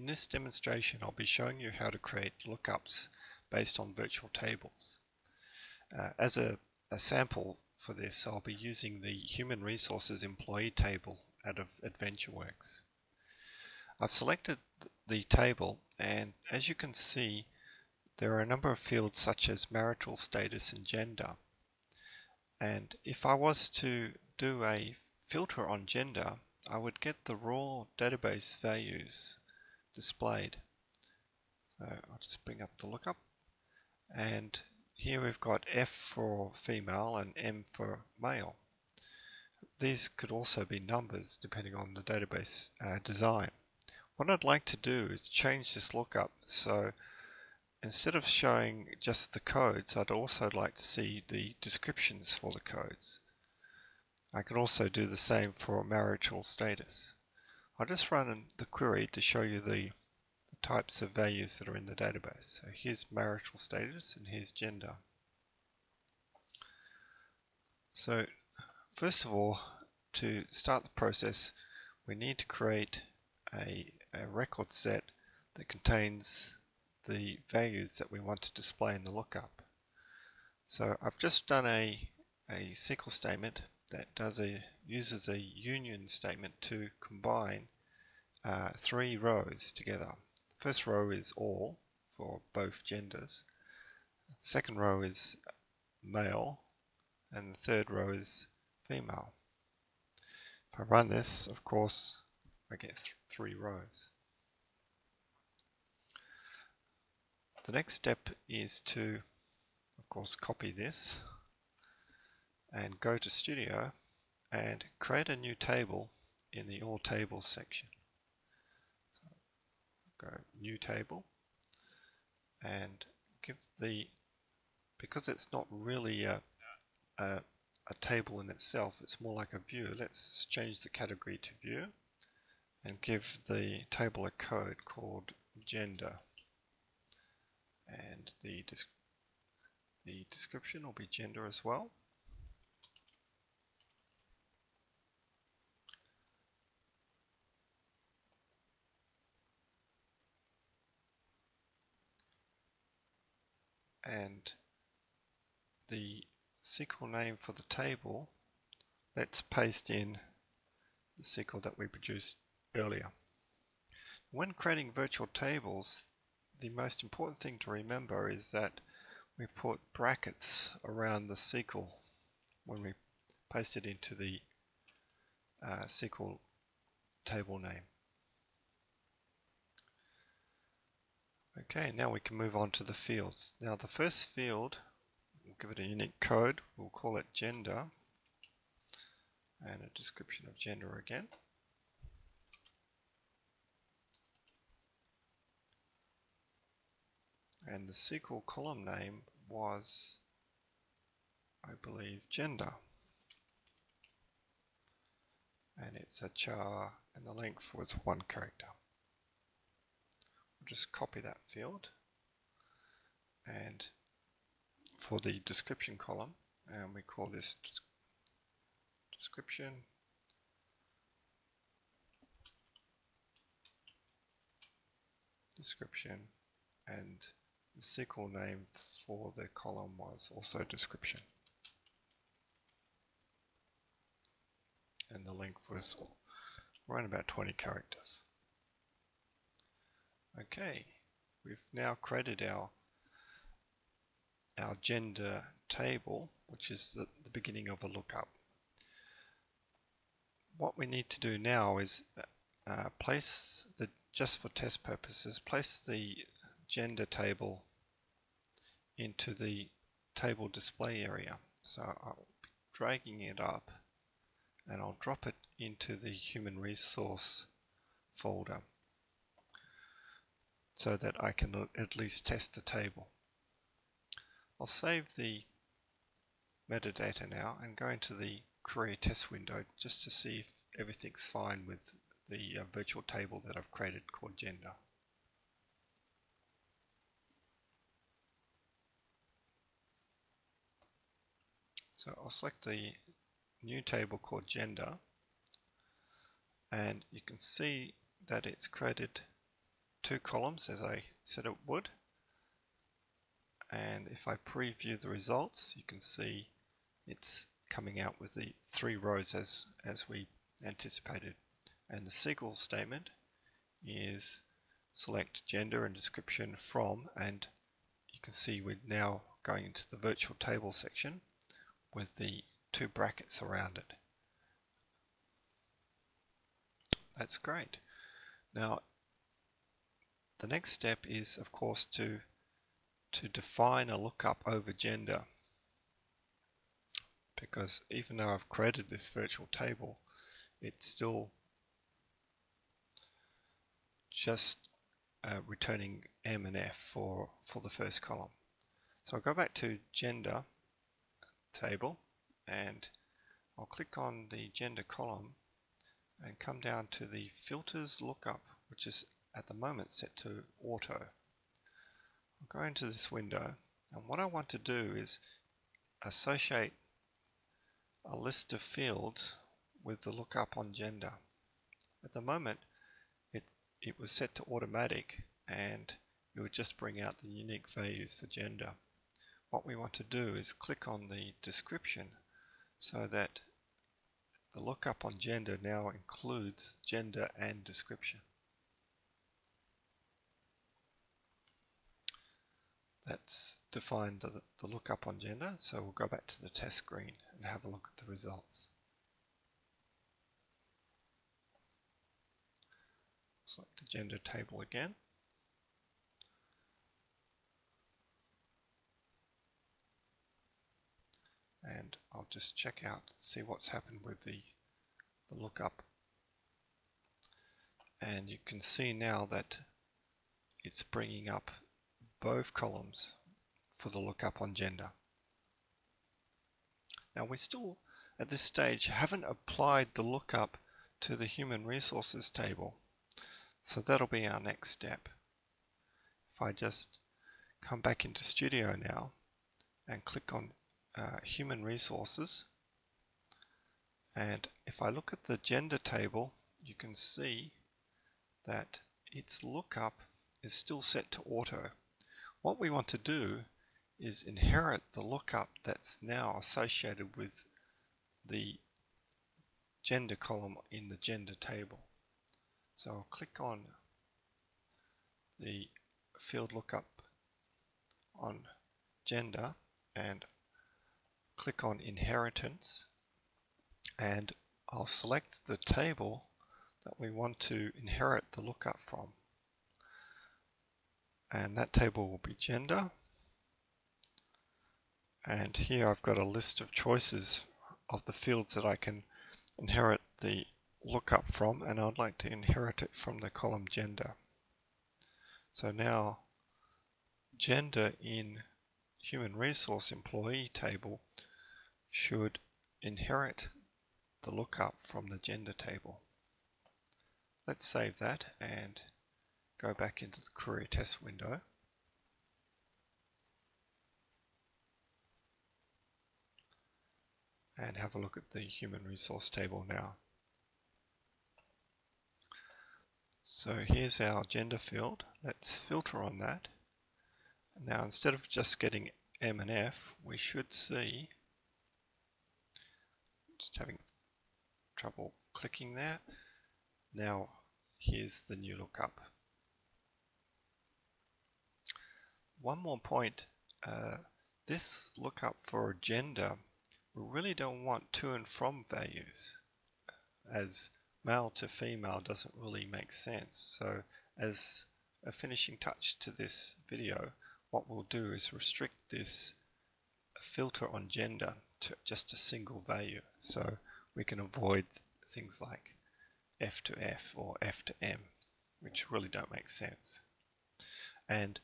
In this demonstration, I'll be showing you how to create lookups based on virtual tables. As a sample for this, I'll be using the Human Resources Employee table out of AdventureWorks. I've selected the table, and as you can see, there are a number of fields such as marital status and gender. And if I was to do a filter on gender, I would get the raw database values displayed. So I'll just bring up the lookup, and here we've got F for female and M for male. These could also be numbers depending on the database design. What I'd like to do is change this lookup, so instead of showing just the codes, I'd also like to see the descriptions for the codes. I can also do the same for marital status. I'll just run the query to show you the types of values that are in the database. So here's marital status and here's gender. So first of all, to start the process, we need to create a record set that contains the values that we want to display in the lookup. So I've just done a SQL statement that uses a union statement to combine three rows together. The first row is all for both genders. The second row is male, and the third row is female. If I run this, of course, I get three rows. The next step is to, of course, copy this and go to Studio and create a new table in the All Tables section. So go New Table, and give because it's not really a table in itself, it's more like a view. Let's change the category to View and give the table a code called gender, and the description will be gender as well. And the SQL name for the table, let's paste in the SQL that we produced earlier. When creating virtual tables, the most important thing to remember is that we put brackets around the SQL when we paste it into the SQL table name. Okay, now we can move on to the fields. Now the first field, we'll give it a unique code, we'll call it gender, and a description of gender again. And the SQL column name was, I believe, gender. And it's a char, and the length was 1 character. We'll just copy that field, and for the description column, and we call this description, and the SQL name for the column was also description, and the length was around about 20 characters. Okay, we've now created our gender table, which is the beginning of a lookup. What we need to do now is just for test purposes, place the gender table into the table display area. So I'll be dragging it up, and I'll drop it into the human resource folder so that I can at least test the table. I'll save the metadata now and go into the query test window just to see if everything's fine with the virtual table that I've created called gender. So I'll select the new table called gender, and you can see that it's created 2 columns as I said it would, and if I preview the results, you can see it's coming out with the 3 rows as we anticipated. And the SQL statement is select gender and description from, and you can see we're now going into the virtual table section with the 2 brackets around it. That's great. Now the next step is, of course, to define a lookup over gender, because even though I've created this virtual table, it's still just returning M and F for the first column. So I'll go back to gender table, and I'll click on the gender column and come down to the filters lookup, which is at the moment set to auto. I'll go into this window, and what I want to do is associate a list of fields with the lookup on gender. At the moment it was set to automatic, and it would just bring out the unique values for gender. What we want to do is click on the description so that the lookup on gender now includes gender and description. That's defined the lookup on gender, so we'll go back to the test screen and have a look at the results. Select the gender table again. And I'll just check out, see what's happened with the lookup. And you can see now that it's bringing up both columns for the lookup on gender. Now we still, at this stage, haven't applied the lookup to the human resources table. So that'll be our next step. If I just come back into Studio now and click on Human Resources, and if I look at the gender table, you can see that its lookup is still set to auto. What we want to do is inherit the lookup that's now associated with the gender column in the gender table. So I'll click on the field lookup on gender and click on inheritance, and I'll select the table that we want to inherit the lookup from, and that table will be gender. And here I've got a list of choices of the fields that I can inherit the lookup from, and I'd like to inherit it from the column gender. So now gender in human resource employee table should inherit the lookup from the gender table. Let's save that and go back into the query test window. And have a look at the human resource table now. So here's our gender field. Let's filter on that. Now instead of just getting M and F, we should see, just having trouble clicking there. Now here's the new lookup. One more point, this lookup for gender, we really don't want to and from values, as male to female doesn't really make sense. So as a finishing touch to this video, what we'll do is restrict this filter on gender to just a single value, so we can avoid things like F to F or F to M, which really don't make sense. And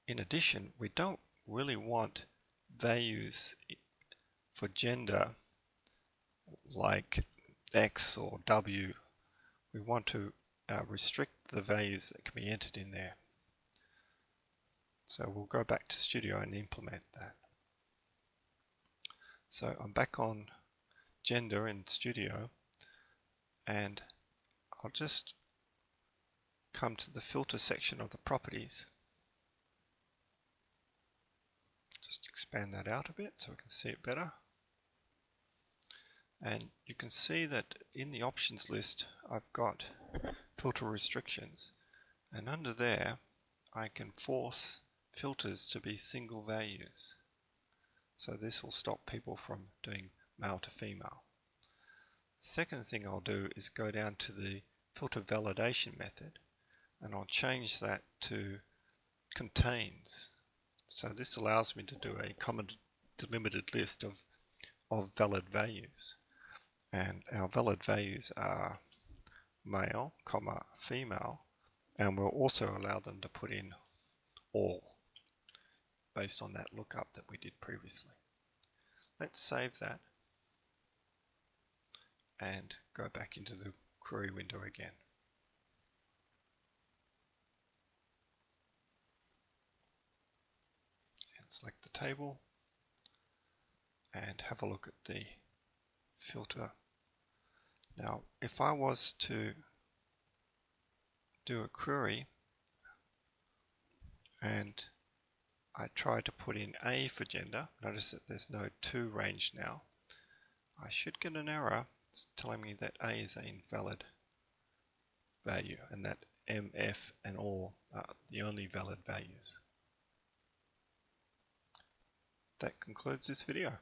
in addition, we don't really want values for gender like X or W. We want to restrict the values that can be entered in there. So we'll go back to Studio and implement that. So I'm back on gender in Studio, and I'll just come to the filter section of the properties. Just expand that out a bit so we can see it better. And you can see that in the options list I've got filter restrictions, and under there I can force filters to be single values. So this will stop people from doing male to female. The second thing I'll do is go down to the filter validation method, and I'll change that to contains. So this allows me to do a common delimited list of valid values. And our valid values are male, comma, female, and we'll also allow them to put in all based on that lookup that we did previously. Let's save that and go back into the query window again. And select the table and have a look at the filter. Now, if I was to do a query and I try to put in A for gender, notice that there's no to range now. I should get an error telling me that A is an invalid value and that M, F and all are the only valid values. That concludes this video.